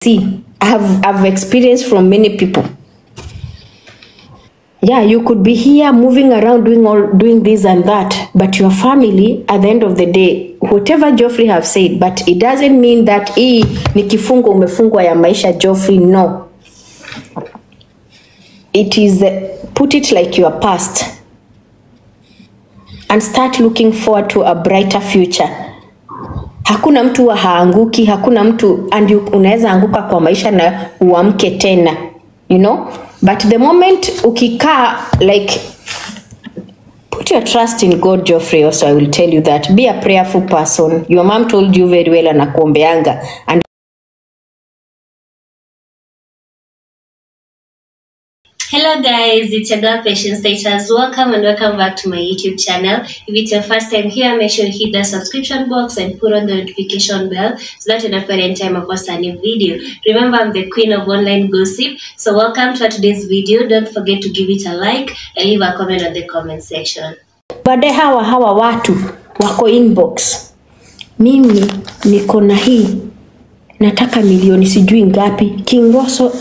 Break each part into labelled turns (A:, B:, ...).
A: see, I've experienced from many people. Yeah, you could be here moving around doing this and that, but your family at the end of the day, whatever Geoffrey have said, but it doesn't mean that hii ni kifungo umefungwa ya maisha Geoffrey. No, it is put it like your past and start looking forward to a brighter future. Hakuna mtu wa haanguki, hakuna mtu and unaweza anguka kwa maisha na uamke tena, you know. But the moment ukikaa, like, put your trust in God, Geoffrey. Also, I will tell you that. Be a prayerful person. Your mom told you very well, anakuombeanga. And
B: hello guys, it's your girl Patience Status. Welcome and welcome back to my YouTube channel. If it's your first time here, make sure you hit the subscription box and put on the notification bell so that you don't forget any time I post a new video. Remember, I'm the queen of online gossip. So welcome to today's video. Don't forget to give it a like and leave a comment on the comment section.
A: Bade hawa watu wako inbox. Mimi niko na hii. Nataka milioni sijui ngapi. King Roso.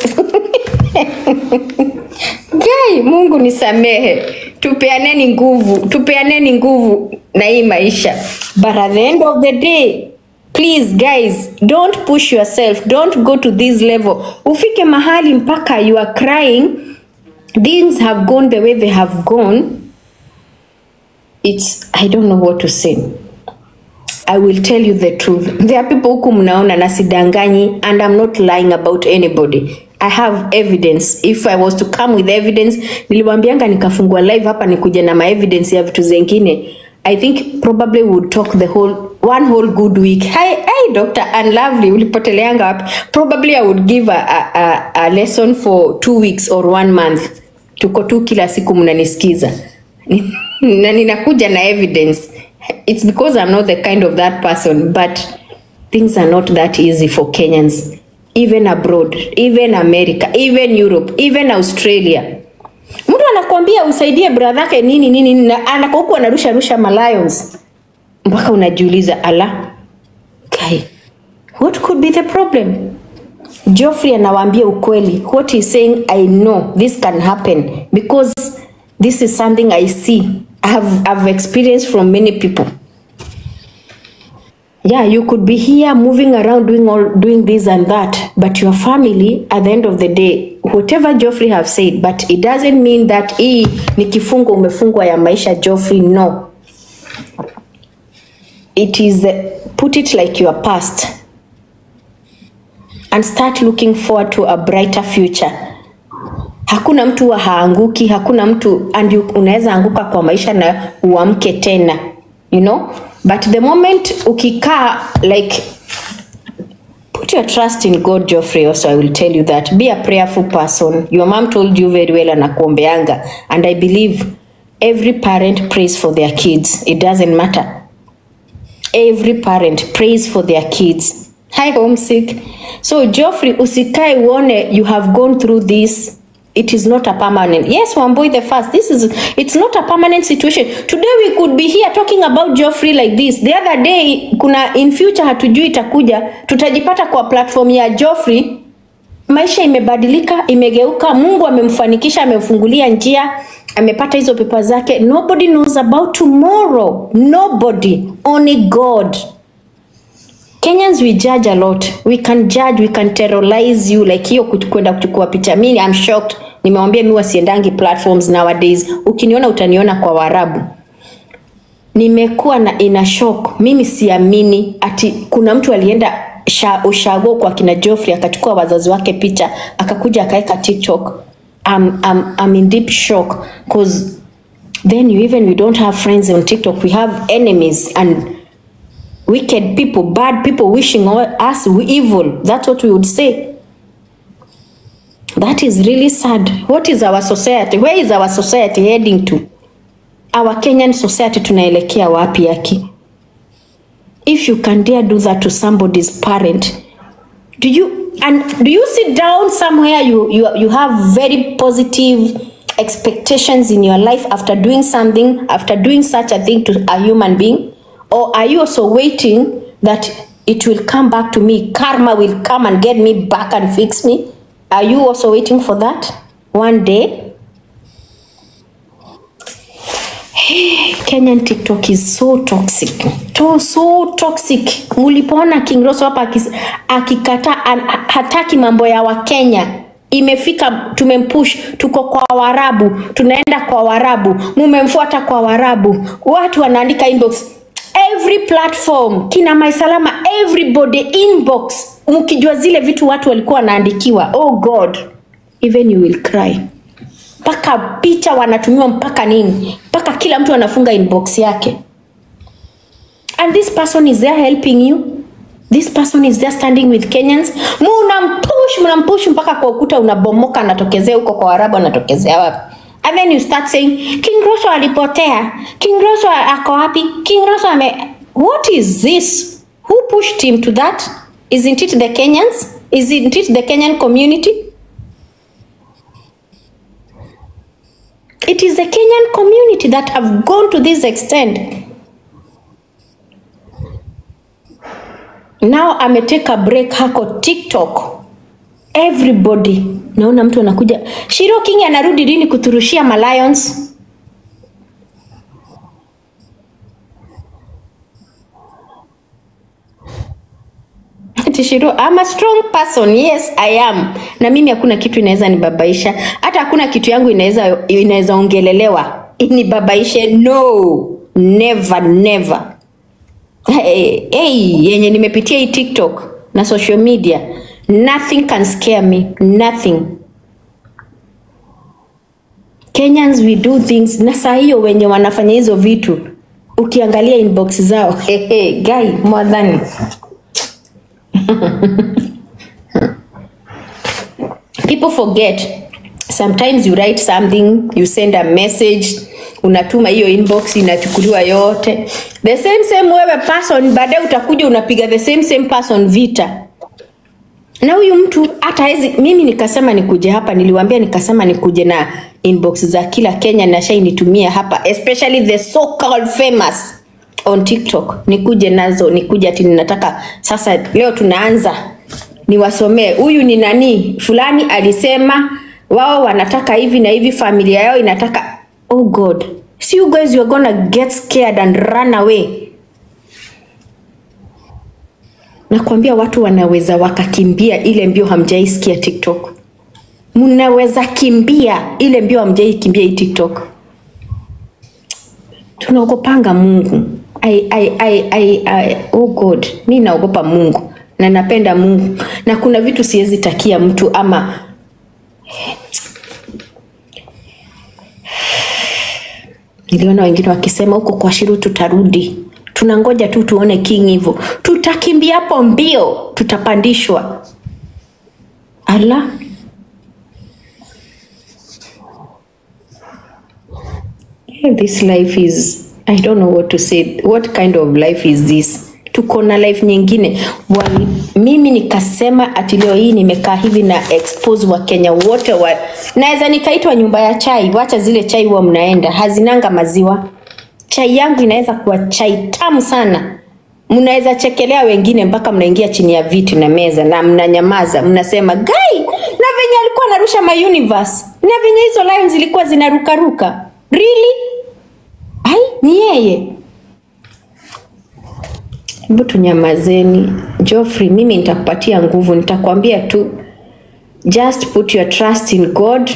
A: Gai, Mungu nisamehe. Tupeaneni nguvu na hii maisha. But at the end of the day, please guys, don't push yourself. Don't go to this level. Ufike mahali mpaka you are crying. Things have gone the way they have gone. I don't know what to say. I will tell you the truth. There are people who mnaona na sidanganyi, and I'm not lying about anybody. I have evidence. If I was to come with evidence, niliwaambianga nikafungua live hapa nikuje na my evidence ya vitu zingine. I think probably would talk one whole good week. Hi Dr. Unlovely, ulipoteleanga wapi? Probably I would give a lesson for 2 weeks or 1 month. Tuko tu kila siku mnanisikiza. Na ninakuja na evidence. It's because I'm not the kind of that person, but things are not that easy for Kenyans. Even abroad, even America, even Europe, even Australia. Mtu anakuambia usaidie brother yake nini na anakokuwa anarusha lions. Mpaka unajiuliza, ala, kai, what could be the problem? Geoffrey anawaambia ukweli. What he's saying, I know this can happen because this is something I see. I've experienced from many people. Yeah, you could be here moving around doing this and that, but your family at the end of the day, whatever Geoffrey have said, but it doesn't mean that hii ni kifungo umefungwa ya maisha Geoffrey. No, it is put it like your past and start looking forward to a brighter future. Hakuna mtu wa haanguki, hakuna mtu and unaweza anguka kwa maisha na uamke tena, you know. But the moment ukikaa, like, put your trust in God, Geoffrey. Also, I will tell you that. Be a prayerful person. Your mom told you very well, anakuombeanga. And I believe every parent prays for their kids. It doesn't matter. Every parent prays for their kids. Hi, homesick. So, Geoffrey, usikae uone you have gone through this. It is not a permanent. Yes, Wamboi the first. It's not a permanent situation. Today we could be here talking about Geoffrey like this. The other day, in future hatujui itakuja, tutajipata kwa platform ya Geoffrey. Maisha imebadilika, imegeuka, Mungu amemfanikisha, amemfungulia njia, amepata hizo pepa zake. Nobody knows about tomorrow. Nobody, only God. Kenyans, we judge a lot. We can judge, we can terrorize you, like hiyo kwenda kuchukua picha. Mimi I'm shocked. Nimewambia mimi wasiendangi platforms nowadays. Ukiniona utaniona kwa Waarabu. Nimekuwa ina shock. Mimi siamini ati kuna mtu alienda ushago kwa kina Geoffrey akachukua wazazi wake picha akakuja akaeka TikTok. I'm in deep shock because then we don't have friends on TikTok. We have enemies and wicked people, bad people wishing us evil. That's what we would say. That is really sad. What is our society? Where is our society heading to? Our Kenyan society tunaelekea wapi yaki? If you can dare do that to somebody's parent, do you sit down somewhere you have very positive expectations in your life after doing something, after doing such a thing to a human being? Or are you also waiting that it will come back to me. Karma will come and get me back and fix me. Are you also waiting for that one day? Kenyan TikTok is so toxic. So toxic. Mulipoona King Roso hapa akikata hataki mambo ya Wakenya. Imefika tumempush, tuko kwa Waarabu, tunaenda kwa Waarabu, mumemfuata kwa Waarabu. Watu wanaandika inbox every platform, kina Maisalama, everybody inbox. Mkijua zile vitu watu walikuwa wanaandikiwa. Oh God, even you will cry. Paka picha wanatumiwa mpaka nini? Paka kila mtu anafunga inbox yake. And this person is there helping you. This person is there standing with Kenyans. Mnampush mpaka kwa ukuta unabomoka, anatokezea huko kwa Arabu, anatokezea wapi? And then you start saying, King Roso alipotea. King Roso ako wapi? King Roso What is this? Who pushed him to that? Isn't it the Kenyans? Isn't it the Kenyan community? It is the Kenyan community that have gone to this extent. Now take a break hako TikTok. Everybody. Naona mtu anakuja. Shirro King anarudi lini kuturushia Lions? Shirro, I'm a strong person. Yes, I am. Na mimi hakuna kitu inaweza nibabaisha. Hata hakuna kitu yangu inaweza ongelelewa inibabaishe. No. Never. Yenye nimepitia hii TikTok na social media, nothing can scare me. Nothing. Kenyans we do things. Na saa hiyo wenye wanafanya hizo vitu, ukiangalia inbox zao, guy, more than people forget. Sometimes you write something, you send a message, unatuma hiyo inbox inachukuliwa yote. The same wewe person, baadaye utakuja unapiga the same person vita. Na huyu mtu hata hizi, mimi nikasema nikuje hapa, niliwaambia nikasema nikuje na inbox za kila Kenya na shai nitumia hapa, especially the so called famous on TikTok. Nikuje nazo, nikuje ati ninataka sasa leo tunaanza niwasomee. Huyu ni nani? Fulani alisema wao wanataka hivi na hivi, familia yao inataka. Oh God. See you guys, you're gonna get scared and run away. Nakwambia watu wanaweza wakakimbia ile mbio hamjaisikia TikTok. Mnaweza kimbia ile mbio hamjaikimbia hii TikTok. Tunaogopanga Mungu. Oh God, mimi naogopa Mungu na napenda Mungu, na kuna vitu siwezi takia mtu ama niliona wengine wakisema huko kwa Shirro tutarudi. Tunangoja tu tuone King hivyo. Tutakimbia hapo mbio, tutapandishwa. Allah. This life is, I don't know what to say. What kind of life is this? Tuko na life nyingine. Mimi nikasema ati leo hii nimekaa hivi na expose wa Kenya wote naweza nikaitwa nyumba ya chai. Wacha zile chai huwa mnaenda hazinanga maziwa. Chai yangu inaweza kuwa chai tamu sana. Mnaweza chekelea wengine mpaka mnaingia chini ya viti na meza na mnanyamaza, mnasema guy, na venye alikuwa anarusha my universe, na venye hizo lions zilikuwa zinarukaruka. Really? Ai, ni yeye. Hebu tunyamazeni. Geoffrey, mimi nitakupatia nguvu, nitakwambia tu just put your trust in God.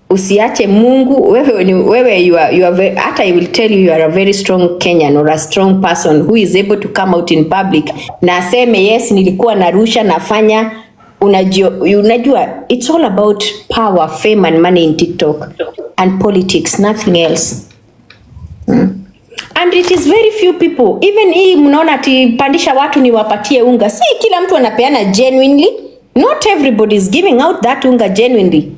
A: Usiache Mungu. Wewe you are hata I will tell you, you are a very strong Kenyan or a strong person who is able to come out in public na aseme yes nilikuwa narusha nafanya. Unajua it's all about power, fame and money in TikTok and politics, nothing else. And it is very few people. Even hii mnaona ati pandisha watu ni wapatie unga. Si kila mtu anapeana genuinely. Not everybody is giving out that unga genuinely.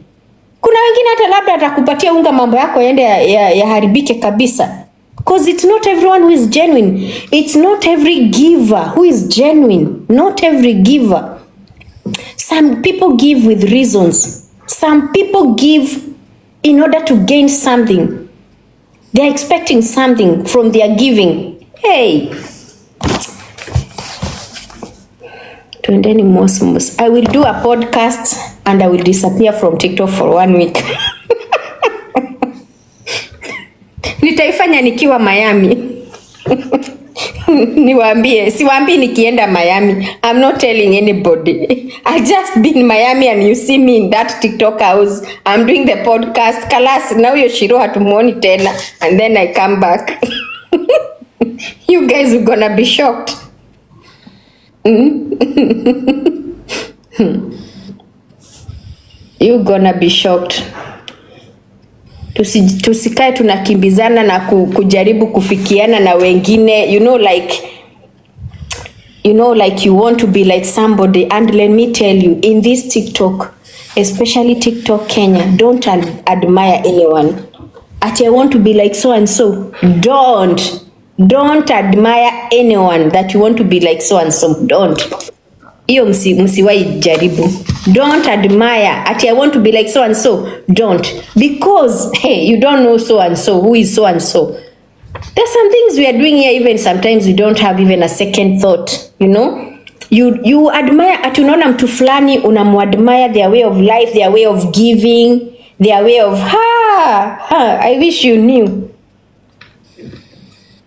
A: Kuna wengine hata labda atakupatia unga mambo yako yaende yaharibike kabisa. Because it's not everyone who is genuine. It's not every giver who is genuine. Not every giver. Some people give with reasons. Some people give in order to gain something. They are expecting something from their giving. Hey. Tuendeni Mosmos. I will do a podcast and I will disappear from TikTok for 1 week. Nitaifanya nikiwa Miami. Niwaambie, siwaambii nikienda Miami. I'm not telling anybody. I just been in Miami and you see me in that TikTok house. I'm doing the podcast. Kalas, now you Shirro hatumuoni tena and then I come back. You guys are gonna be shocked. You gonna be shocked. Tusikae tunakimbizana na kujaribu kufikiana na wengine, you know like you want to be like somebody. And let me tell you, in this TikTok, especially TikTok Kenya, don't admire anyone. I want to be like so and so. Don't admire anyone that you want to be like so and so. Don't. Iyo msiwai jaribu. Don't admire I want to be like so and so. Don't. Because hey, you don't know so and so who is so and so. There's some things we are doing here, even sometimes we don't have even a second thought, you know. You admire unaona mtu fulani, unamuadmire their way of life, their way of giving, their way of I wish you knew.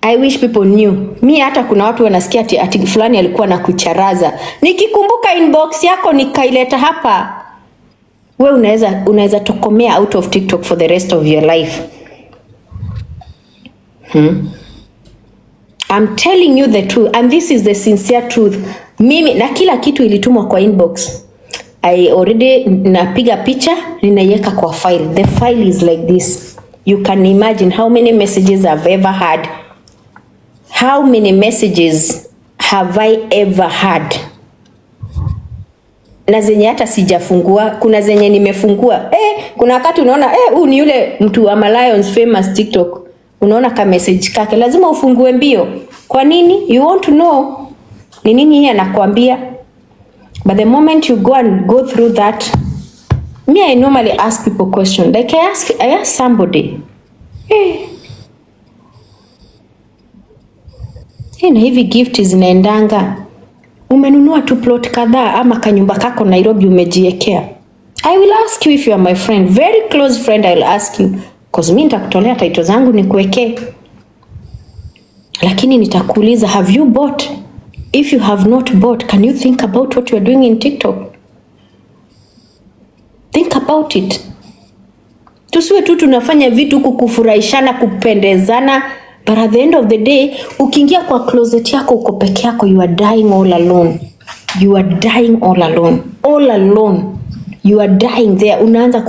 A: I wish people knew. Mi hata kuna watu wanasikia ati fulani alikuwa na kucharaza. Nikikumbuka inbox yako nikaileta hapa. We unaweza tokomea out of TikTok for the rest of your life. I'm telling you the truth, and this is the sincere truth. Mimi na kila kitu ilitumwa kwa inbox. I already napiga picha, ninaiweka kwa file. The file is like this. You can imagine how many messages I've ever had. How many messages have I ever had? Na zenye hata sijafungua, kuna zenye nimefungua. Kuna wakati unaona huyu ni yule mtu wa Lions famous TikTok. Unaona ka message kake, lazima ufungue mbio. Kwa nini? You want to know ni nini yeye anakuambia. But the moment you go through that, me, I normally ask people question. Like I ask somebody, na hivi gift zinaendanga, umenunua tu plot kadhaa ama kanyumba kako Nairobi umejiekea? I will ask you if you are my friend, very close friend. I will ask you because mimi nitakutolea title zangu nikuwekee. Lakini nitakuuliza, have you bought? If you have not bought, can you think about what you are doing in TikTok? Think about it. Tusiwe tu tunafanya vitu kukufurahishana, kupendezana, but at the end of the day, ukiingia kwa closet yako uko peke yako, you are dying all alone. You are dying all alone. All alone. You are dying there. Unaanza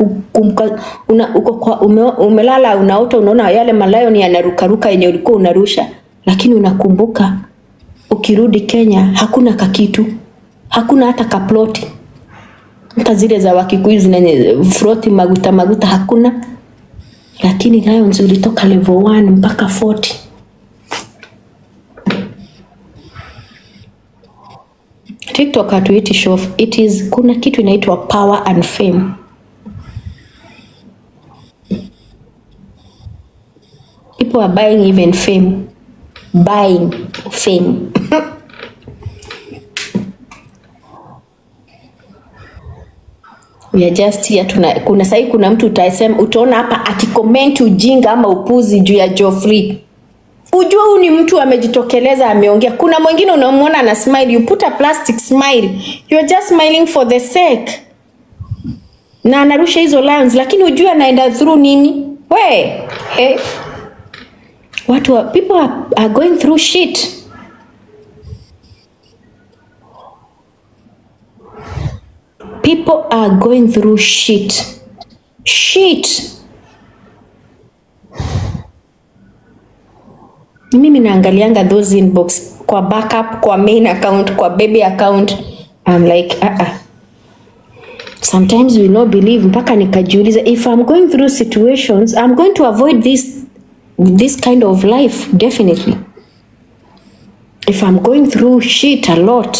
A: umelala, unaota, unaona yale malayo ni yanarukaruka yenye ulikuwa unarusha. Lakini unakumbuka ukirudi Kenya hakuna kakitu. Hakuna hata kaploti. Hata zile za Wakikuyu zenye froti maguta hakuna. Lakini Lions ulitoka level 1 mpaka 40. TikTok hatuiti show off. Kuna kitu inaitwa power and fame. People are buying even fame. Buying fame. We are just here. Kuna mtu utaona hapa akicomment ujinga ama upuzi juu ya Geoffrey. Ujua huyu ni mtu amejitokeleza, ameongea. Kuna mwingine unamuona ana smile, you put a plastic smile. You are just smiling for the sake. Na anarusha hizo Lions, lakini ujua anaenda through nini? People are going through shit. People are going through shit. Mimi naangalianga those inbox kwa backup, kwa main account, kwa baby account. I'm like, Sometimes we not believe, mpaka nikajiuliza, if I'm going through situations, I'm going to avoid this kind of life, definitely. If I'm going through shit a lot,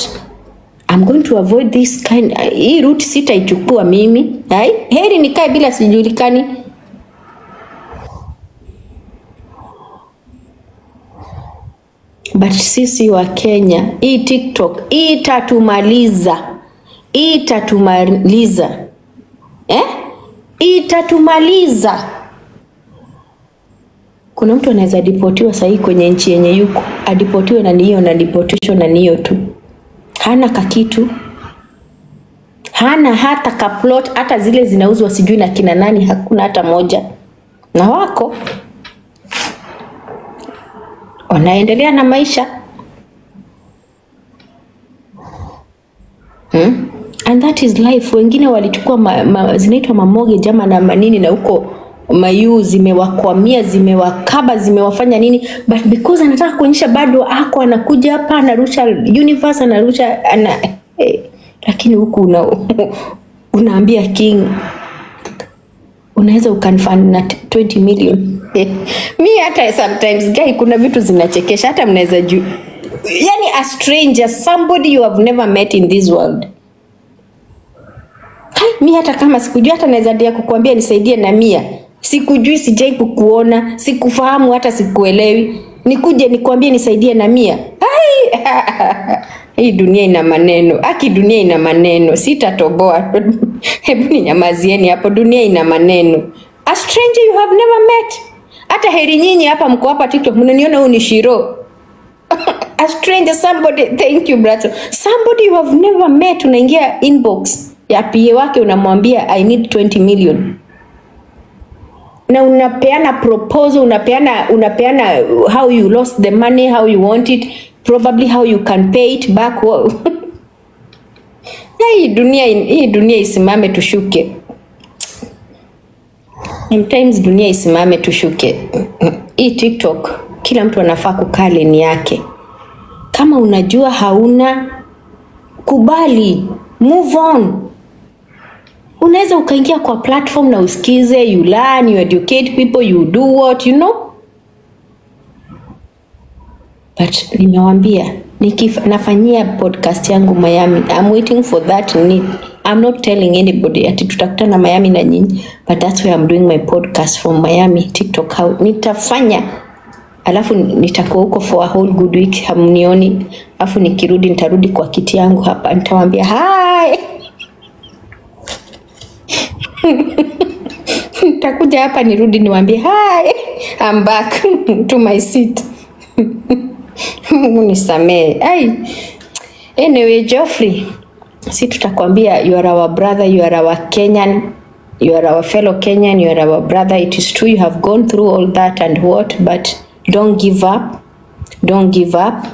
A: I'm going to avoid this kind. Hii route sitaichukua mimi. Heri nikae bila sijulikani. But sisi wa Kenya, hii TikTok itatumaliza. Itatumaliza. Kuna mtu anaweza deportiwa sahi kwenye nchi yenye yuko, adipotiwe na niyo na deportation na niyo tu. Hana kakitu. Hana hata kaplot, hata zile zinauzwa sijui na kina nani, hakuna hata moja. Na wako wanaendelea na maisha. And that is life. Wengine walichukua zinaitwa mamoge jama na manini na huko mayu zimewakwamia, zimewakaba, zimewafanya nini, but because anataka kuonyesha bado ako anakuja hapa anarusha universe, anarusha lakini huku unaambia king unaweza ukanfund na 20 million. Mi hata sometimes guy, kuna vitu zinachekesha, hata mnaweza juu, yani a stranger, somebody you have never met in this world. Mi hata kama sikujua, hata naweza dia kukuambia nisaidie na 100. Sikujui, sijai kukuona, sikufahamu, hata sikuelewi. Nikuje nikwambie nisaidie na 100. Hii dunia ina maneno. Dunia ina maneno. Sitatoboa. Hebu ninyamazieni hapo, dunia ina maneno. A stranger you have never met. Hata heri nyinyi hapa mko hapa TikTok mnaniona huyu ni Shirro. A stranger, somebody, thank you brother. Somebody you have never met, unaingia inbox ya PA wake unamwambia I need 20 million. Na unapeana proposal, unapeana how you lost the money, how you want it, probably how you can pay it back. Hii dunia isimame tushuke. Sometimes dunia isimame tushuke. Hii TikTok kila mtu anafaa kukaa leni yake. Kama unajua hauna, kubali, move on. Unaweza ukaingia kwa platform na usikize, you learn, you educate people, you do what, you know. But nimewambia, nafanyia podcast yangu Miami. I'm waiting for that need. I'm not telling anybody ati tutakutana Miami na nyinyi, but that's why I'm doing my podcast from Miami, TikTok. How nitafanya, alafu nitakuwa huko for a whole good week, hamnioni. Alafu nikirudi nitarudi kwa kiti yangu hapa, nitawaambia hi. Nitakuja hapa nirudi niwaambie hi, I'm back to my seat. Mungu nisamee. Anyway, Geoffrey, si tutakwambia you are our brother, you are our Kenyan, you are our fellow Kenyan, you are our brother. It is true you have gone through all that and what, but don't give up. Don't give up.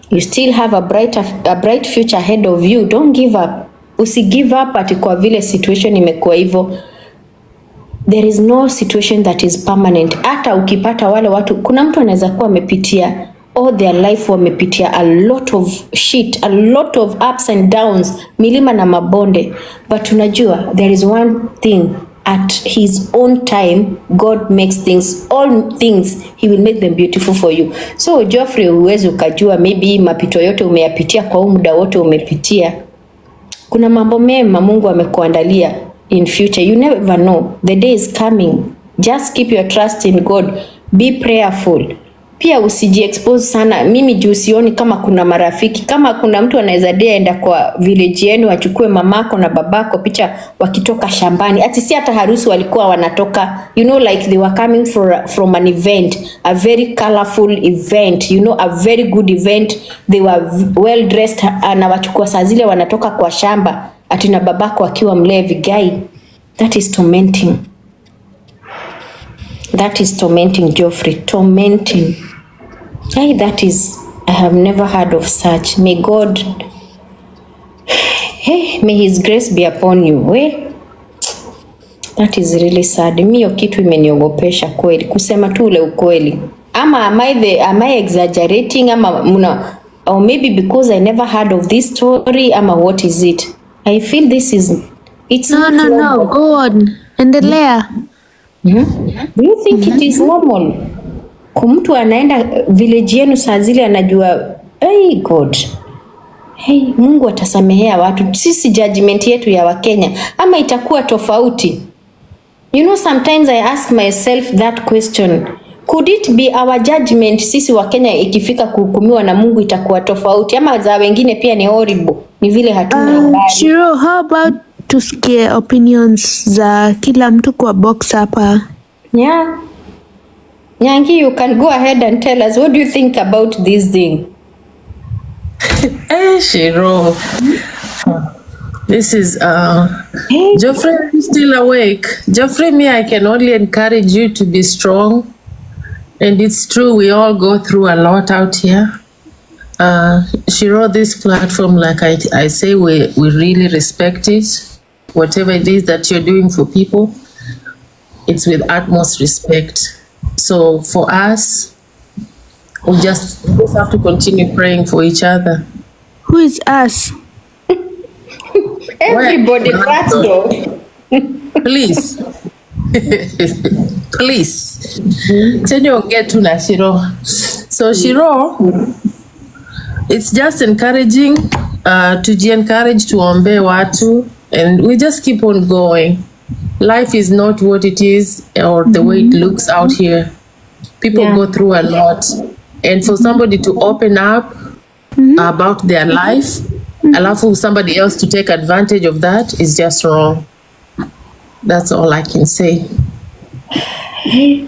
A: You still have a bright future ahead of you. Don't give up. Usi give up ati kwa vile situation imekuwa hivyo. There is no situation that is permanent. Hata ukipata wale watu, kuna mtu anaweza kuwa amepitia all their life, wamepitia a lot of shit, a lot of ups and downs, milima na mabonde, but unajua there is one thing, at his own time God makes things, all things he will make them beautiful for you. So Geoffrey, uwezi ukajua maybe mapito yote umeyapitia kwa muda wote umepitia, kuna mambo mema Mungu amekuandalia in future. You never know, the day is coming. Just keep your trust in God, be prayerful. Pia usiji-expose sana. Mimi juu sioni kama kuna marafiki, kama kuna mtu anaweza enda kwa village yenu achukue mamako na babako picha wakitoka shambani. Ati si hata harusi walikuwa wanatoka, you know, like they were coming from an event, a very colorful event, you know, a very good event. They were well dressed, na wachukua saa zile wanatoka kwa shamba ati na babako akiwa mlevi. Guy, that is tormenting. That is tormenting, Geoffrey. Tormenting. Hey, that is, I have never heard of such. May God, may his grace be upon you. That is really sad. Miyo kitu imeniogopesha kweli, kusema tu ule ukweli. Ama am I exaggerating? Ama or maybe because I never heard of this story. Ama what is it? I feel this is, it's
C: no, go on. Endelea.
A: Do you think it is normal? Kumtu anaenda village yenu saa zile anajua, hey God, hey Mungu atasamehea watu. Sisi judgment yetu ya Wakenya ama itakuwa tofauti? You know, sometimes I ask myself that question. could it be our judgment sisi wa Kenya ikifika kuhukumiwa na Mungu itakuwa tofauti ama za wengine pia ni horrible, ni vile hatuna habari?
C: Shirro, how about tusikie opinions za kila mtu kwa box hapa?
A: Yeah. Nyangi, you can go ahead and tell us, what do you think about this thing?
D: Shirro. This is Geoffrey, are you still awake? Geoffrey, me, I can only encourage you to be strong. And it's true, we all go through a lot out here. Shirro, this platform, like I say, we really respect it. Whatever it is that you're doing for people, it's with utmost respect. So for us, we just have to continue praying for each other.
C: Who is us?
A: Everybody, that's though.
D: Please. Please. Chenyo get to na Shirro. So Shirro, it's just encouraging, to encourage to ombe watu, and we just keep on going. Life is not what it is or the way it looks out here. People go through a lot, and for somebody to open up about their life, allow for somebody else to take advantage of that is just wrong. That's all I can say.
A: Hey,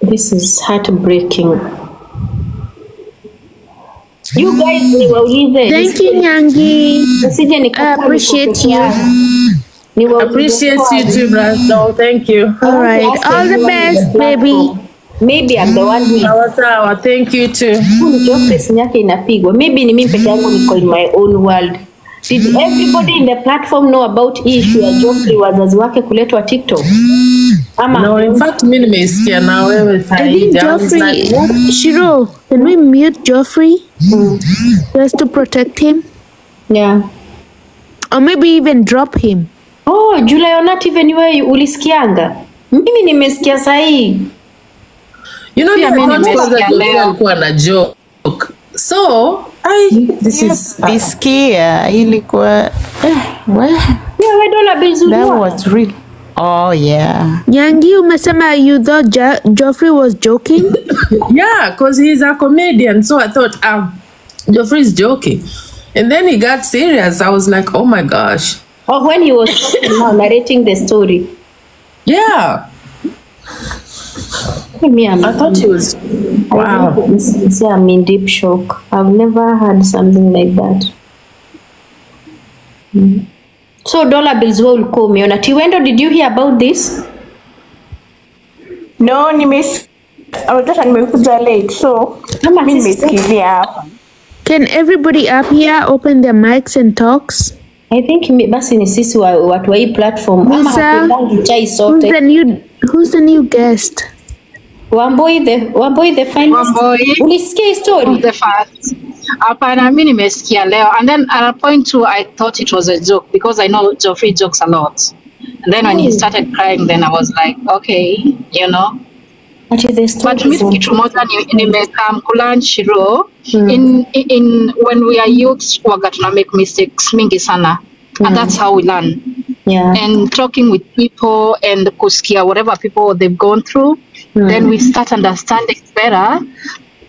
A: this is heartbreaking. You guys,
C: Thank you, Nyangi. I appreciate you.
D: Appreciate you too, Brando. Thank you.
C: All right, all the best, baby.
A: Maybe I'm the one who
D: Sawa, thank you too.
A: Geoffrey yake inapigwa. Maybe ni mimi peke yangu niko in my own world. Did everybody in the platform know about issue ya Geoffrey wazazi wake kuletwa TikTok?
D: No, in fact, mimi nimesikia na wewe
C: I think Geoffrey, Shirro, can we mute Geoffrey just to protect him?
A: Yeah.
C: Or maybe even drop him.
A: Oh, July or not even wewe ulisikianga? Mimi nimesikia sahi.
D: You know, alikuwa na joke. So, this is
E: Biskia ilikuwa
A: we don't bills.
E: That was real. Oh yeah.
C: Nyangi, umesema you thought Geoffrey was joking?
D: Yeah, because he's a comedian. So I thought, Geoffrey's joking. And then he got serious. I was like, oh my gosh.
A: Or when he was narrating the story.
D: Yeah. I thought he was, wow.
A: I'm in deep shock. I've never had something like that. So dollar bills will come. Tiwendo, did you hear about this?
F: No, I was just nimekuja late, so mimi nimesikia hapa.
C: Can everybody up here open their mics and talks?
A: I think basi ni sisi watu wa hii platform.
C: Lisa, who's the new guest?
A: Wamboi the finest. Ulisikia story?
G: The first. Hapana, mimi nimesikia leo, and then at a point too I thought it was a joke because I know Geoffrey jokes a lot. And then when he started crying, then I was like, okay, you know. But kitu moja nimekam kulearn Shirro, in when we are youths waga tuna make mistakes mingi sana. And that's how we learn.
A: Yeah.
G: And talking with people and kusikia whatever people they've gone through, then we start understanding better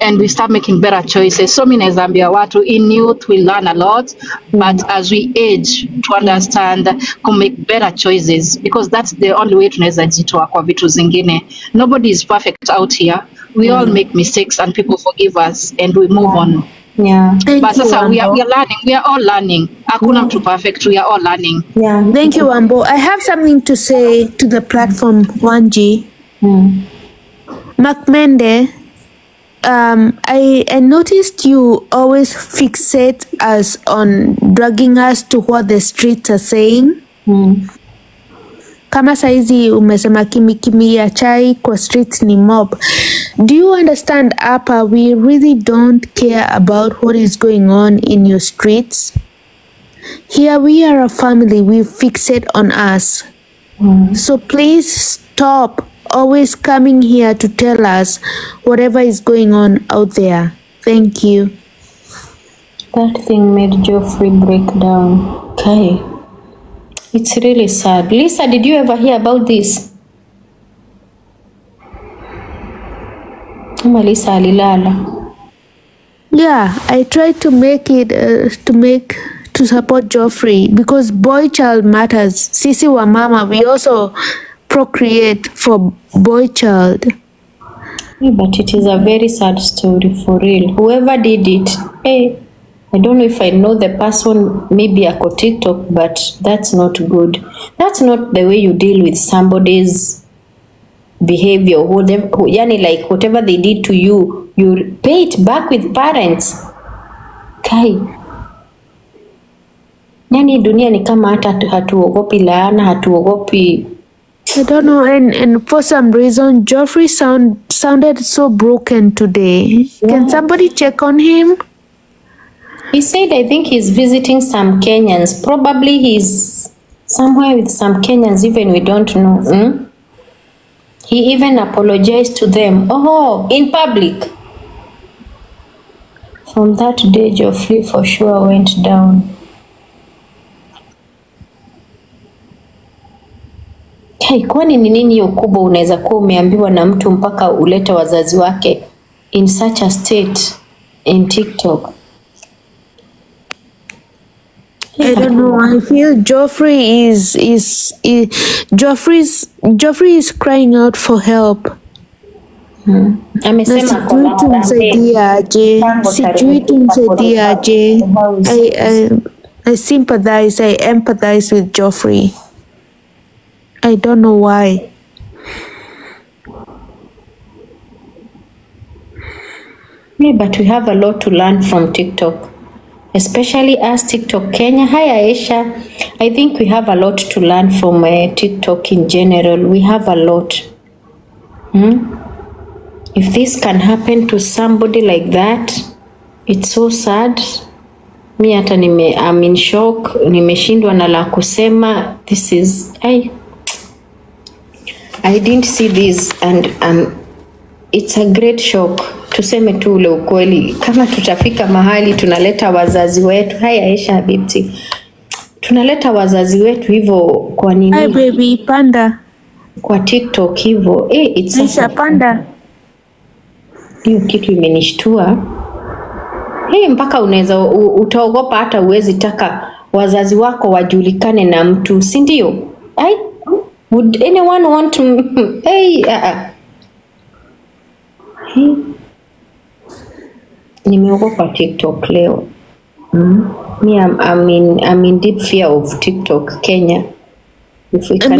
G: and we start making better choices. So mimi naambia watu, in youth we learn a lot, but as we age to understand to make better choices, because that's the only way tunaweza jitoa kwa vitu zingine. Nobody is perfect out here. We all make mistakes and people forgive us and we move on.
A: Yeah.
G: But sasa we are learning. We are all learning. Hakuna mtu perfect. We are all learning.
C: Yeah. Thank you, Wambo. I have something to say to the platform, Wanji. Makmende, I noticed you always fixate us on dragging us to what the streets are saying. Kama saizi umesema kimi ya chai kwa streets ni mob. Do you understand, Apa, we really don't care about what is going on in your streets. Here we are a family, we fixate on us. So please stop always coming here to tell us whatever is going on out there. Thank you.
A: That thing made Geoffrey break down. Okay. It's really sad. Lisa, did you ever hear about this? Malisa alilala.
C: Yeah, I tried to make it to support Geoffrey because boy child matters. Sisi wa mama, we also procreate for boy child.
A: Yeah, but it is a very sad story for real. Whoever did it, hey, I don't know if I know the person, maybe ako TikTok, but that's not good. That's not the way you deal with somebody's behavior. Whatever, yani like whatever they did to you, you pay it back with parents. Kai. Yani dunia ni kama hata hatuogopi laana, hatuogopi.
C: I don't know, and for some reason Geoffrey sounded so broken today. Yeah. Can somebody check on him?
A: He said, I think he's visiting some Kenyans. Probably he's somewhere with some Kenyans, even we don't know. He even apologized to them. Oh, in public. From that day, Geoffrey for sure went down. Hey, kwani ni nini hiyo kubwa unaweza kuwa umeambiwa na mtu mpaka ulete wazazi wake in such a state in TikTok?
C: I don't know. I feel Geoffrey is crying out for help.
A: Amesema
C: sijui tumsaidia aje. Sijui tumsaidia aje. I sympathize, I empathize with Geoffrey. I don't know why.
A: Yeah, but we have a lot to learn from TikTok. Especially as TikTok Kenya. Hi Aisha. I think we have a lot to learn from TikTok in general. We have a lot. If this can happen to somebody like that, it's so sad. Mi hata I'm in shock. Nimeshindwa na la kusema. This is I didn't see this and it's a great shock. Tuseme tu ule ukweli. Kama tutafika mahali tunaleta wazazi wetu. Hai Aisha Habibti. Tunaleta wazazi wetu hivyo kwa nini?
C: Hi baby panda.
A: Kwa TikTok hivyo. It's
C: Aisha panda.
A: Hiyo kitu imenishtua. Mpaka unaweza utaogopa hata uwezi taka wazazi wako wajulikane na mtu, si ndio? Would anyone want to Nimeogopa TikTok leo. Me, I'm in deep fear of TikTok Kenya. If we can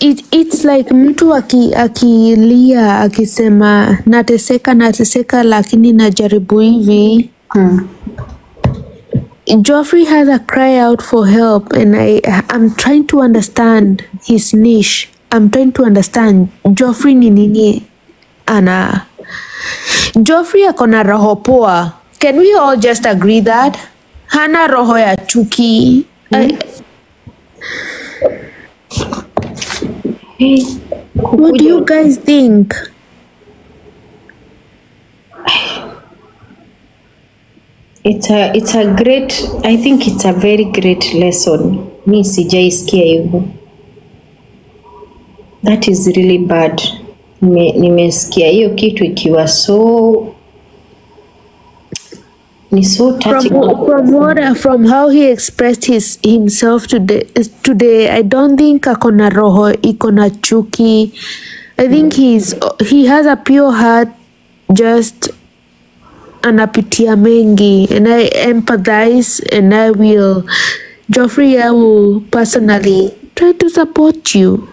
C: it's like mtu akilia akisema nateseka lakini najaribu hivi. Geoffrey has a cry out for help and I'm trying to understand his niche. I'm trying to understand Geoffrey ni nini ana. Geoffrey akona roho poa. Can we all just agree that? Hana roho ya chuki. What do you guys think?
A: It's a great, I think it's a very great lesson. Mi sijaisikia hivyo. That is really bad. Nimesikia hiyo kitu ikiwa so touching.
C: From how he expressed himself today, I don't think akona roho ikona chuki. I think he has a pure heart, just anapitia mengi, and I empathize and Geoffrey, I will personally try to support you.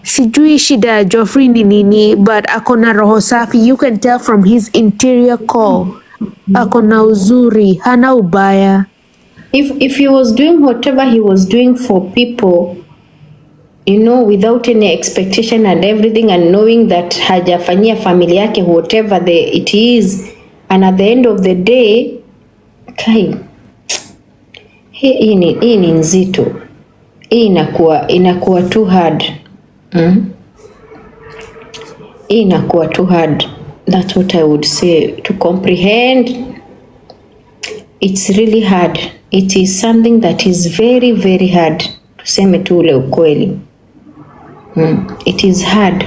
C: Sijui shida ya Geoffrey ni nini, but akona roho safi. You can tell from his interior core. Akona uzuri, hana ubaya.
A: If he was doing whatever he was doing for people, without any expectation and everything, and knowing that hajafanyia familia yake whatever it is, and at the end of the day, hii ni nzito. Hii inakuwa too hard. Hii inakuwa too hard. That's what I would say. To comprehend, it's really hard. It is something that is very, very hard. Tuseme tu ule ukweli. It is hard.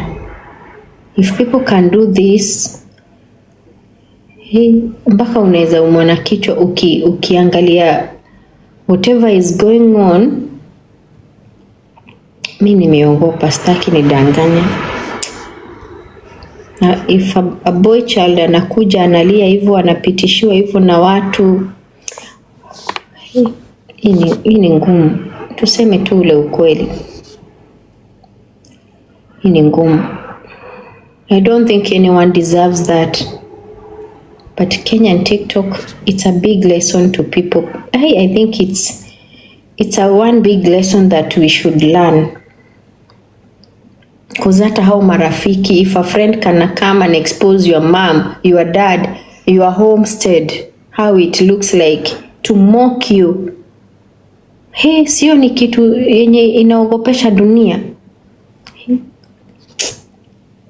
A: If people can do this, mpaka unaweza umwa na kichwa ukiangalia whatever is going on. Mimi nimeogopa, sitaki nidanganya. If a boy child anakuja analia hivyo, anapitishiwa hivyo na watu, hii ni ngumu. Tuseme tu ule ukweli, hii ni ngumu. I don't think anyone deserves that. But Kenyan TikTok, it's a big lesson to people. I think it's a one big lesson that we should learn. Because hata how marafiki, if a friend can come and expose your mom, your dad, your homestead, how it looks like, to mock you. Sio ni kitu yenye inaogopesha dunia.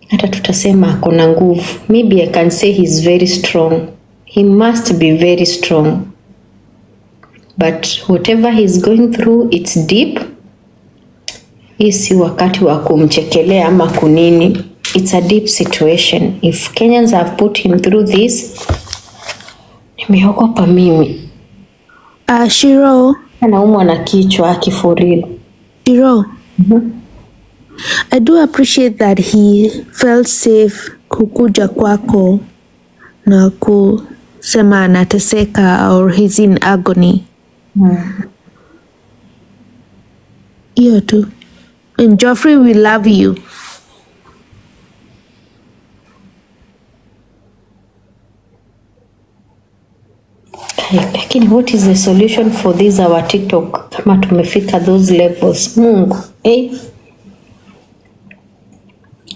A: Hata tutasema akona nguvu. Maybe I can say he's very strong. He must be very strong. But whatever he's going through, it's deep. Si wakati wa kumchekelea ama kunini. It's a deep situation. If Kenyans have put him through this, nimeogopa mimi.
C: Shirro.
A: Anaumwa na kichwa akifurili.
C: Shirro. I do appreciate that he felt safe kukuja kwako na kusema anateseka or he's in agony. Hiyo tu. And Geoffrey, we love you.
A: Lakini what is the solution for this our TikTok kama tumefika those levels? Mungu,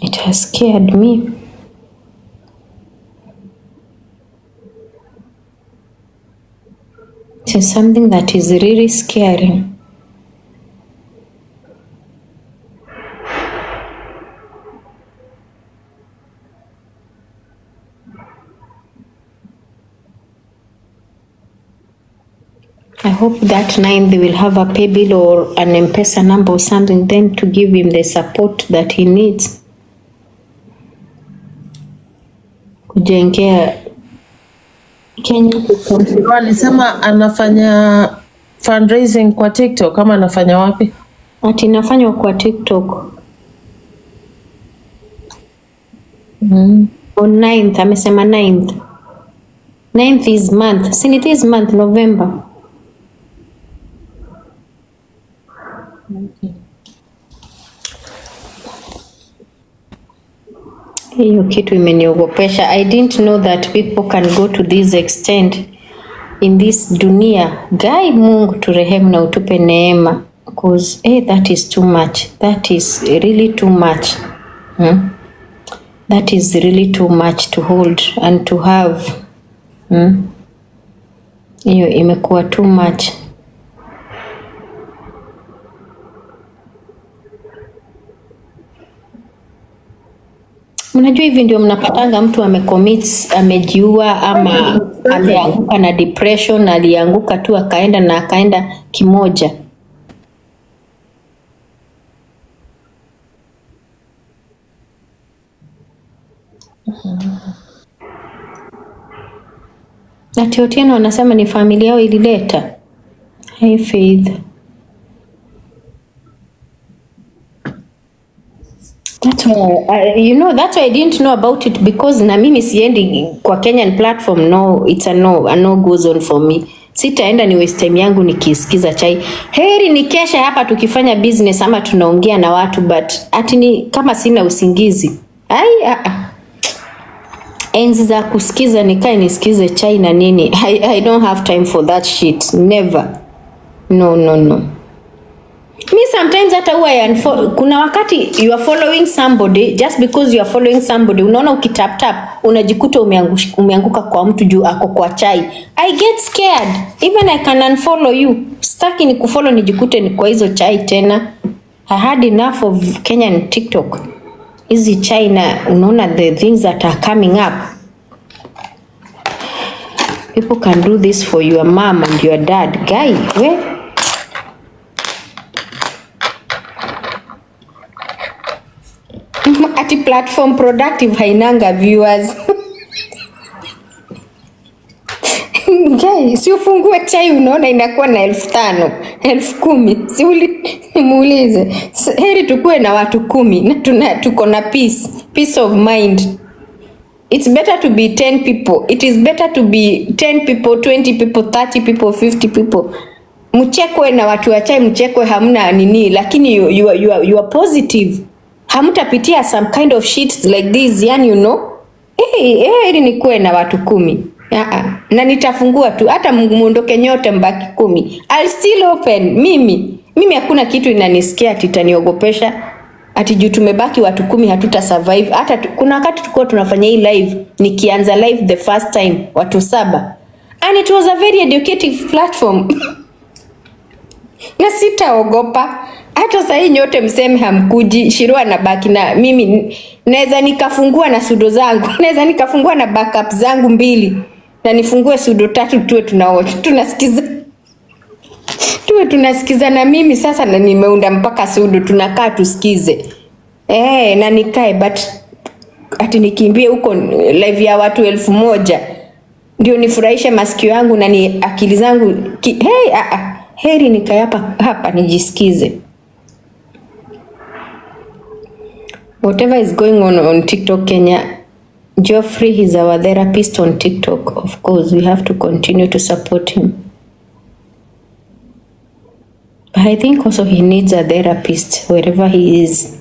A: it has scared me. It is something that is really scary. I hope that 9 they will have a pay bill or an M-Pesa number or something then to give him the support that he needs. Kujengea Kenya.
D: Alisema anafanya fundraising kwa TikTok, kama anafanya wapi?
A: Ati inafanywa kwa TikTok. On 9th, amesema 9th. 9th is month. Sini this month, November. Hiyo kitu imeniogopesha. I didn't know that people can go to this extent in this dunia. Guy, Mungu turehemu na utupe neema. Because that is too much. That is really too much. That is really too much to hold and to have. Hiyo imekuwa too much. Mnajua hivi ndio mnapatanga mtu amejiua ama ameanguka na depression, alianguka tu akaenda kimoja. Ati Otieno wanasema ni familia yao ilileta. Hey Faith. That's why, that's why I didn't know about it, because na mimi siendi kwa Kenyan platform. No, it's a no goes on for me. Sitaenda ni waste time yangu nikisikiza chai. Heri nikesha hapa tukifanya business ama tunaongea na watu, but ati ni kama sina usingizi. Enzi za kusikiza nikae nisikize chai na nini. I don't have time for that shit. Never. No. Me sometimes hata huwa kuna wakati you are following somebody, just because you are following somebody, unaona ukitap unajikuta umeanguka kwa mtu juu ako kwa chai. I get scared. Even I can unfollow you. Sitaki ni kufollow nijikute ni kwa hizo chai tena. I had enough of Kenyan TikTok. Hizi chai na unaona the things that are coming up. People can do this for your mom and your dad. Guy, where? ati platform productive hainanga viewers. Si ufungue chai unaona inakuwa na 5,000, 10,000. Si muulize. Heri tukue na watu 10 na tuko na peace of mind. It's better to be 10 people. It is better to be 10 people, 20 people, 30 people, 50 people. Mchekwe na watu wa chai, mchekwe hamna nini, lakini you are positive. Hamtapitia some kind of shit like this, yani you know. Heri nikuwe na watu 10. Na nitafungua tu hata muondoke nyote mbaki 10. I'll still open. Mimi hakuna kitu inanisikia titaniogopesha ati juu tumebaki watu 10 hatuta survive. Hata kuna wakati tulikuwa tunafanya hii live, nikianza live the first time watu 7 and it was a very educative platform. Na sitaogopa hata sasa hii nyote mseme hamkuji. Shirro anabaki na mimi naweza nikafungua na sudo zangu, naweza nikafungua na backup zangu 2 na nifungue sudo 3 tuwe tunasikiza. Tunasikiza na mimi sasa, na nimeunda mpaka sudo tunakaa tusikize. Na nikae, but ati nikimbie huko live ya watu 1,000 ndio nifurahishe masikio yangu na ni akili zangu. Heri nikae hapa nijisikize. Whatever is going on TikTok Kenya, Geoffrey is our therapist on TikTok. Of course, we have to continue to support him. But I think also he needs a therapist wherever he is.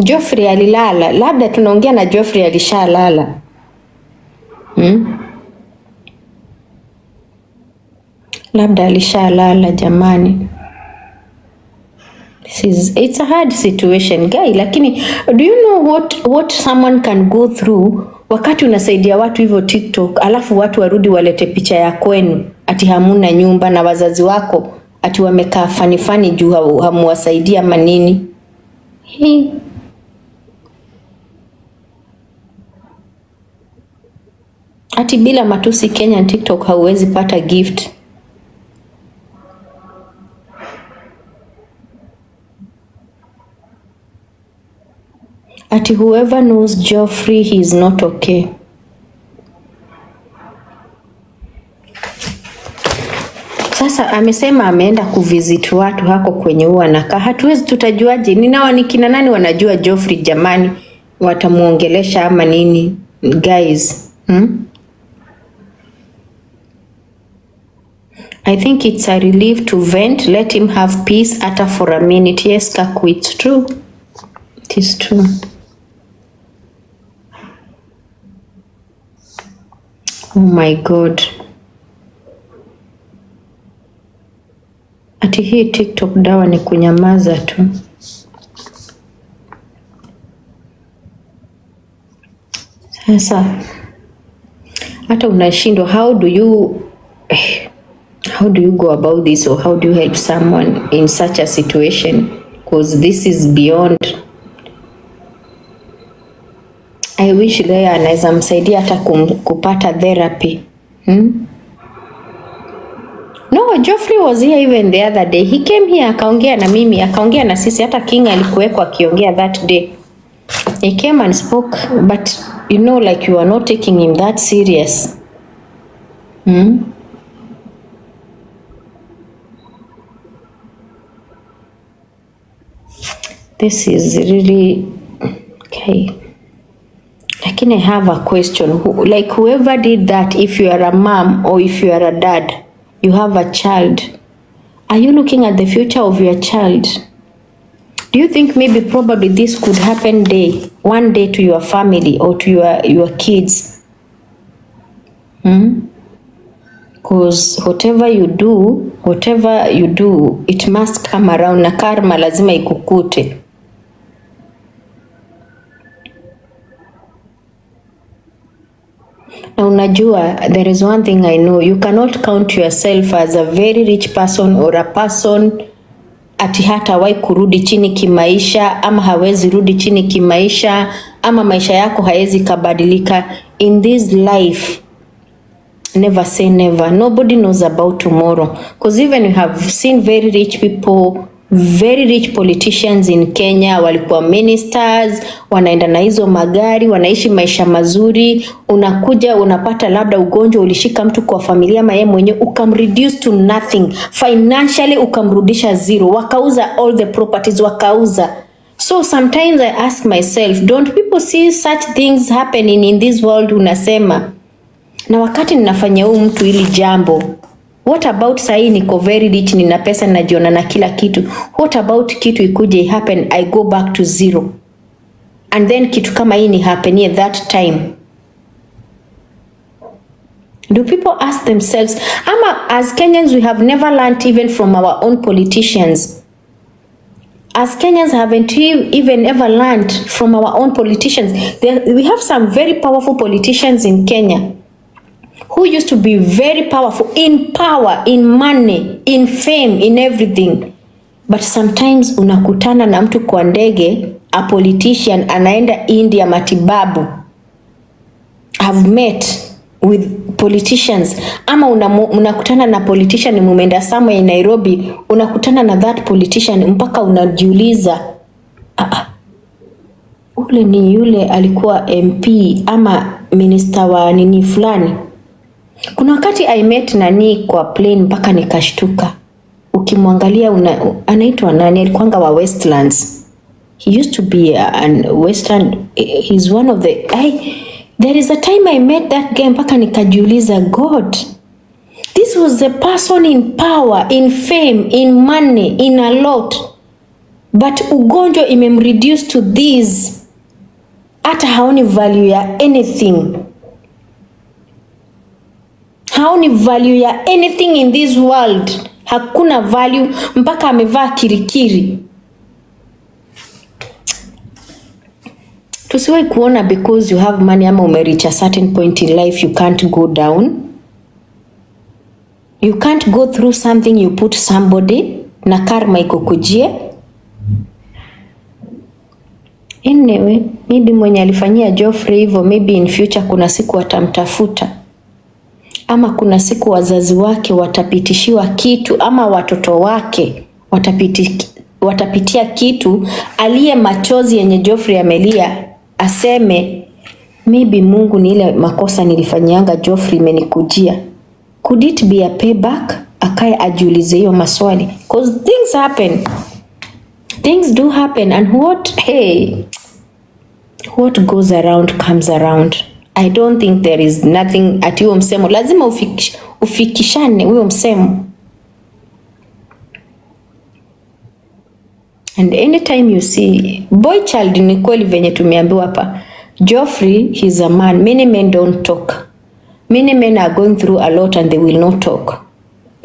A: Geoffrey alilala. Labda tunaongea na Geoffrey alishalala. Labda alishalala jamani. It's a hard situation guy, lakini do you know what someone can go through wakati unasaidia watu hivyo TikTok, alafu watu warudi walete picha ya kwenu ati hamuna nyumba na wazazi wako ati wamekaa fani juu hamuwasaidia manini. Ati bila matusi Kenya TikTok hauwezi pata gift. Ati whoever knows Geoffrey, he is not okay. Sasa amesema ameenda kuvisit watu hako kwenye huwa nakaa. Hatuwezi tutajuaje? Ni kina nani wanajua Geoffrey jamani? Watamuongelesha ama nini? Guys, I think it's a relief to vent. Let him have peace ata for a minute. Yes, Kaku, it's true. It is true. Oh my God. Ati hii TikTok dawa ni kunyamaza tu. Sasa hata unashindwa, how do you go about this, or how do you help someone in such a situation? Because this is beyond. I wish Leah anaweza msaidia hata kupata therapy. No, Geoffrey was here even the other day. He came here akaongea na mimi, akaongea na sisi, hata King alikuweko akiongea that day. He came and spoke, but you know, like you are not taking him that serious. This is really okay. Lakini I have a question. Like whoever did that, if you are a mom or if you are a dad, you have a child, are you looking at the future of your child? Do you think maybe probably this could happen one day to your family or to your kids? Because whatever you do, it must come around, na karma lazima ikukute. Na unajua, there is one thing I know, you cannot count yourself as a very rich person or a person ati hata wai kurudi chini kimaisha, ama hawezi rudi chini kimaisha, ama maisha yako haezi kabadilika. In this life, never say never. Nobody knows about tomorrow. Because even we have seen very rich people, very rich politicians in Kenya, walikuwa ministers, wanaenda na hizo magari, wanaishi maisha mazuri, unakuja unapata labda ugonjwa ulishika mtu kwa familia ama yeye mwenyewe ukamreduce to nothing, financially ukamrudisha zero, wakauza all the properties, wakauza. So sometimes I ask myself, don't people see such things happening in this world? Unasema, na wakati ninafanya huu mtu ili jambo, what about sahi niko very rich, nina pesa, najiona na kila kitu, what about kitu ikuje happen, I go back to zero, and then kitu kama hii ni happen at that time? Do people ask themselves? As Kenyans, we have never learned even from our own politicians. As Kenyans, haven't we even ever learned from our own politicians? We have some very powerful politicians in Kenya who used to be very powerful in power, in money, in fame, in everything. But sometimes unakutana na mtu kwa ndege, a politician, anaenda India matibabu. I've met with politicians. Ama unakutana na politician mumenda somewhere in Nairobi, unakutana na that politician mpaka unajiuliza, ule ni yule alikuwa MP ama minister wa nini fulani. Kuna wakati I met nani kwa plane mpaka nikashtuka. Ukimwangalia anaitwa nani, alikuanga wa Westlands. He used to be an Western, he's one of the there is a time I met that guy mpaka nikajiuliza, God, this was the person in power, in fame, in money, in a lot, but ugonjwa imemreduce to this, hata haoni value ya anything. Haoni value ya anything in this world. Hakuna value mpaka amevaa kirikiri. Tusiwe kuona because you have money ama umereach a certain point in life you can't go down. You can't go through something you put somebody na karma ikukujie. Anyway, maybe mwenye alifanyia Geoffrey hivyo, maybe in future kuna siku watamtafuta. Ama kuna siku wazazi wake watapitishiwa kitu, ama watoto wake watapitia kitu, aliye machozi yenye Geoffrey amelia, aseme maybe Mungu ni ile makosa nilifanyanga Geoffrey imenikujia. Could it be a payback? Akae ajiulize hiyo maswali, because things happen. Things do happen, and what goes around comes around. I don't think there is nothing at huo msemo. Lazima ufikishane huo msemo. And anytime you see boy child, ni kweli venye tumeambiwa hapa, Geoffrey, he's a man. Many men don't talk. Many men are going through a lot and they will not talk.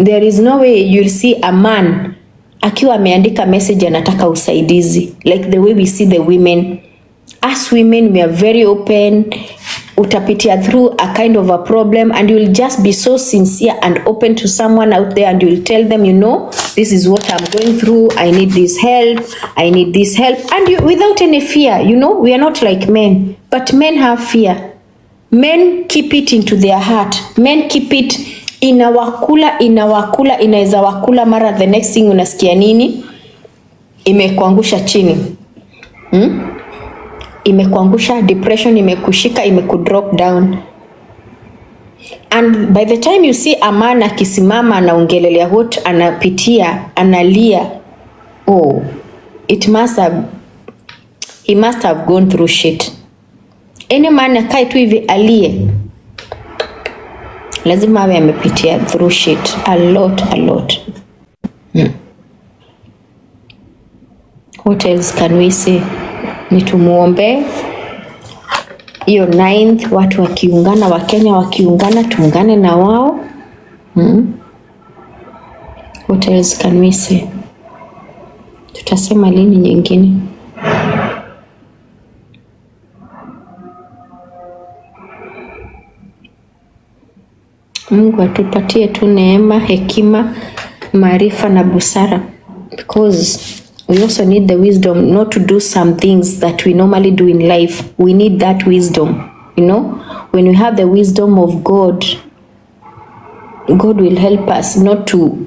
A: There is no way you'll see a man akiwa ameandika message anataka usaidizi, like the way we see the women. As women, we are very open. Utapitia through a kind of a problem and you will just be so sincere and open to someone out there, and you will tell them, you know, this is what I'm going through, I need this help, I need this help, and you, without any fear. You know, we are not like men, but men have fear. Men keep it into their heart. Men keep it inawakula, inaweza wakula, mara the next thing unasikia nini? Imekuangusha chini. Imekuangusha, depression imekushika, imekudrop down. And by the time you see a man akisimama anaongelelea what anapitia, analia, he must have gone through shit. Any man akae tu hivi alie, lazima awe amepitia through shit a lot. What else can we say? Ni tumuombe hiyo 9th, watu wakiungana, Wakenya wakiungana, tuungane na wao. What else can we say? Tutasema lini nyingine? Mungu atupatie tu neema, hekima, maarifa na busara, because we also need the wisdom not to do some things that we normally do in life. We need that wisdom, you know. When we have the wisdom of God, God will help us not to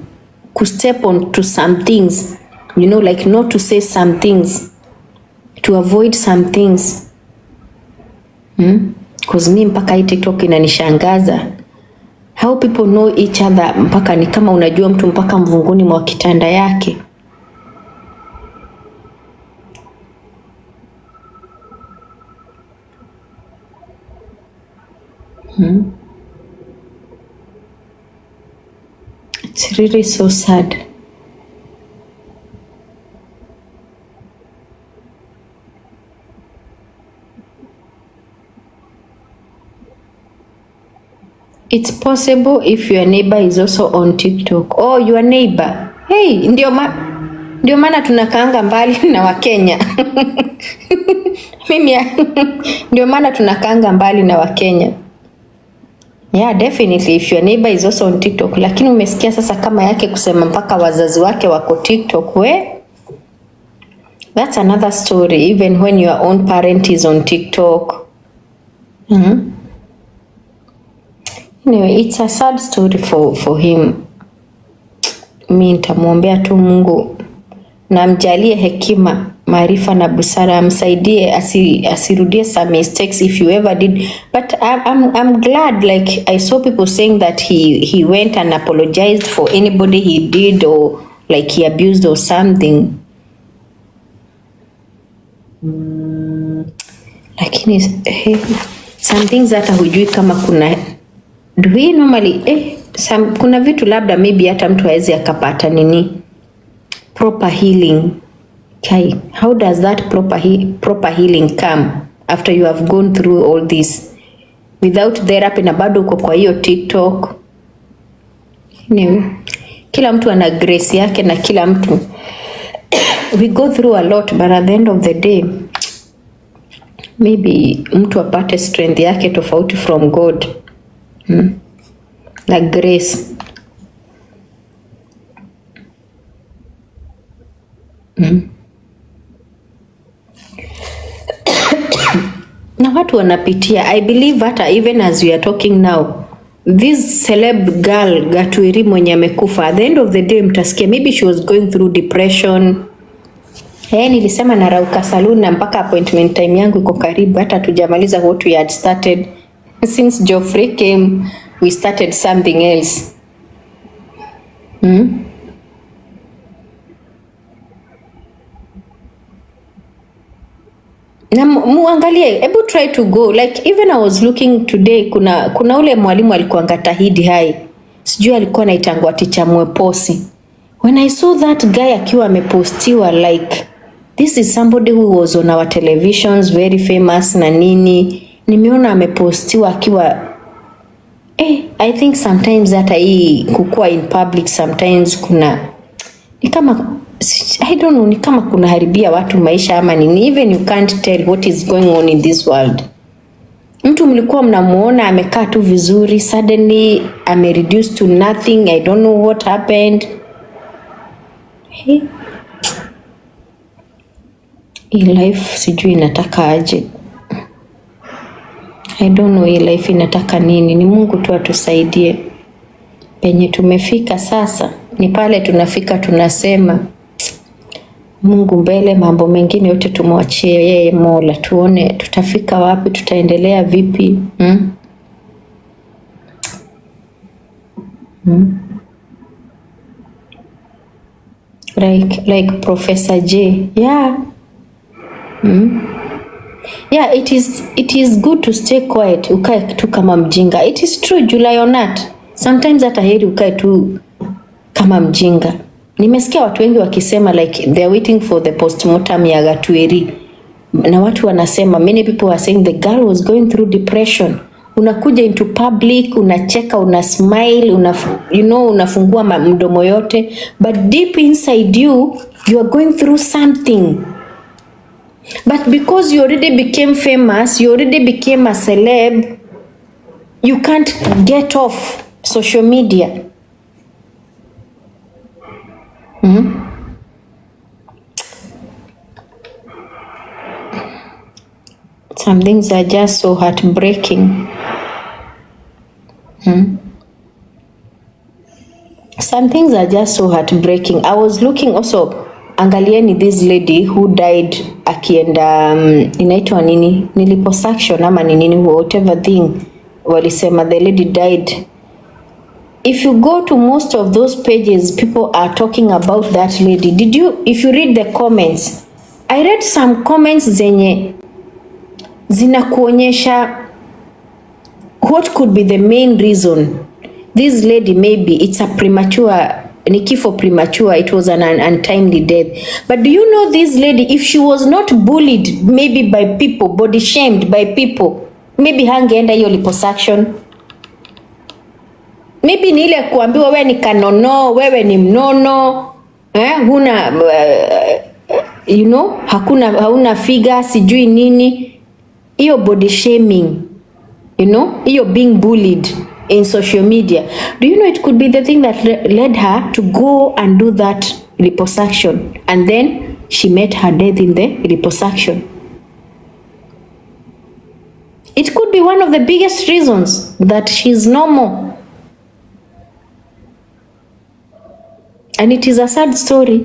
A: step on to some things, you know, like not to say some things, to avoid some things. Because me mpaka hii TikTok inanishangaza. How people know each other mpaka ni kama unajua mtu mpaka mvunguni mwa kitanda yake. It's really so sad. It's possible if your neighbor is also on TikTok. Oh, your neighbor. Hey, ndio maana tunakaanga mbali na Wakenya. Mimi ndio maana tunakaanga mbali na Wakenya. Yeah, definitely if your neighbor is also on TikTok. Lakini umesikia sasa kama yake kusema mpaka wazazi wake wako TikTok, that's another story, even when your own parent is on TikTok. Anyway, it's a sad story for him. Mimi nitamwombea tu Mungu na mjalie hekima, maarifa na busara, amsaidie asirudie some mistakes if you ever did. But I'm glad, like I saw people saying that he went and apologized for anybody he did or like he abused or something. Lakini some things hata hujui kama kuna, do we normally kuna vitu labda maybe hata mtu hawezi akapata nini proper healing. Okay, how does that proper healing come after you have gone through all this without therapy na bado uko kwa hiyo TikTok? Anyway, kila mtu ana grace yake na kila mtu we go through a lot, but at the end of the day maybe mtu apate strength yake tofauti from God. Na grace. Na watu wanapitia, I believe hata even as we are talking now, this celeb girl Gatuiri mwenye amekufa, at the end of the day mtasikia maybe she was going through depression. Nilisema na Rauka Saloon na mpaka appointment time yangu iko karibu, hata tujamaliza what we had started. Since Geoffrey came, we started something else. Na muangalie, ebu try to go, like even I was looking today, kuna ule mwalimu alikuwa ngatahidi hai, sijui alikuwa naitangwa Ticha Mweposi. When I saw that guy akiwa amepostiwa, like this is somebody who was on our televisions, very famous na nini, nimeona amepostiwa akiwa I think sometimes hata hii kukua in public sometimes kuna ni kama I don't know, ni kama kuna haribia watu maisha ama nini. Even you can't tell what is going on in this world. Mtu mlikuwa mnamuona amekaa tu vizuri, suddenly ame reduced to nothing. I don't know what happened. Hii life sijui inataka aje. I don't know hii life inataka nini. Ni Mungu tu atusaidie. Penye tumefika sasa ni pale tunafika tunasema Mungu mbele, mambo mengine yote tumwachie yeye Mola, tuone tutafika wapi, tutaendelea vipi. Like Professor J. Yeah. Yeah, it is good to stay quiet, ukae tu kama mjinga. It is true, July or not. Sometimes hata heri ukae tu kama mjinga. Nimesikia watu wengi wakisema like they're waiting for the postmortem ya Gatuiri. Na watu wanasema, many people are saying the girl was going through depression. Unakuja into public, unacheka, unasmile, unafungua mdomo yote, but deep inside you are going through something. But because you already became famous, you already became a celeb, you can't get off social media. Some things are just so heartbreaking. some things are just so heartbreaking. I was looking also, angalieni this lady who died akienda inaitwa nini, niliposuction ama ni nini, whatever thing walisema, the lady died. If you go to most of those pages, people are talking about that lady. If you read the comments, I read some comments zenye zinakuonyesha what could be the main reason. This lady, maybe it's a premature, ni kifo premature, it was an untimely death. But do you know this lady, if she was not bullied maybe by people, body shamed by people, maybe hangeenda hiyo liposuction. Maybe ni ile kuambiwa wewe ni kanono, wewe ni mnono, huna you know, hauna figure, sijui nini. Iyo body shaming, you know, iyo being bullied in social media. Do you know it could be the thing that led her to go and do that liposuction, and then she met her death in the liposuction? It could be one of the biggest reasons that she's normal. And it is a sad story,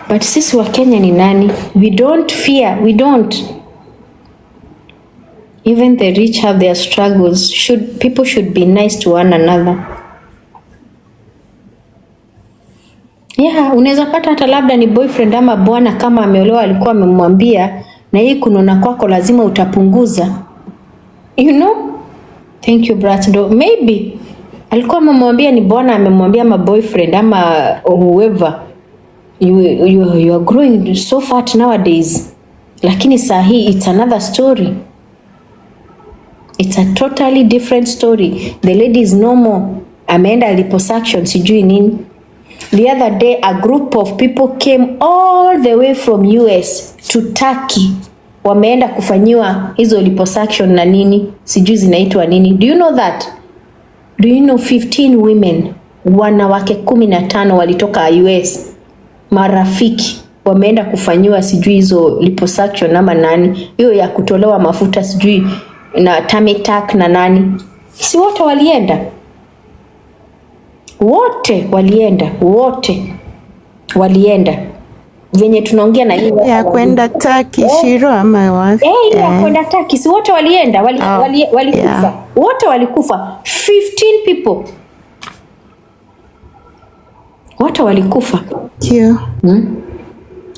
A: but sisi wa Kenya ni nani? We don't fear, we don't. Even the rich have their struggles. People should be nice to one another. Yeah, unaweza pata hata labda ni boyfriend ama bwana kama ameolewa alikuwa amemwambia na hii kunona kwako lazima utapunguza. You know? Thank you, Bratdo. Maybe alikuwa amemwambia ni bwana amemwambia ama boyfriend ama whoever. You are growing so fat nowadays. Lakini saa hii it's another story. It's a totally different story. The lady is normal. Ameenda liposuction sijui nini. The other day a group of people came all the way from US to Turkey. Wameenda kufanyiwa hizo liposuction na nini, sijui zinaitwa nini. Do you know that? Do you know 15 women, wanawake 15 walitoka US, marafiki, wameenda kufanyiwa sijui hizo liposuction ama nani, hiyo ya kutolewa mafuta sijui na tummy tuck na nani. Si wote walienda? Wote walienda. Venye tunaongea na hiyo
E: ya kwenda Turkey, Shirro ama wapi?
A: Ya kwenda Turkey, si wote walienda, walikufa. Yeah. Wote walikufa. 15 people. Wote walikufa.
E: Kio.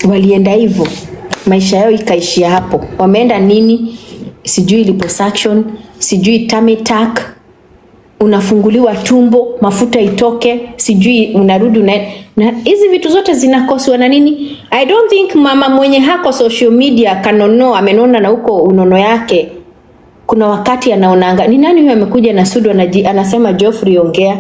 A: Walienda hivyo. Maisha yao ikaishia hapo. Wameenda nini? Sijui liposuction, sijui tummy tuck, unafunguliwa tumbo, mafuta itoke, sijui unarudi na hizi vitu zote zinakoswa na nini? I don't think mama mwenye hako social media kanono amenona na huko unono yake. Kuna wakati anaonanga ni nani huyo amekuja na sudu anasema Geoffrey ongea.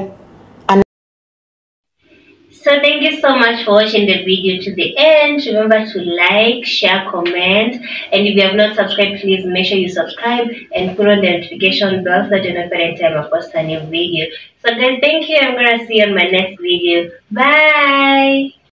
B: So thank you so much for watching the video to the end. Remember to like, share, comment, and if you have not subscribed, please make sure you subscribe and put on the notification bell so that you know every time I post a new video. So guys, thank you. I'm gonna see you on my next video. Bye.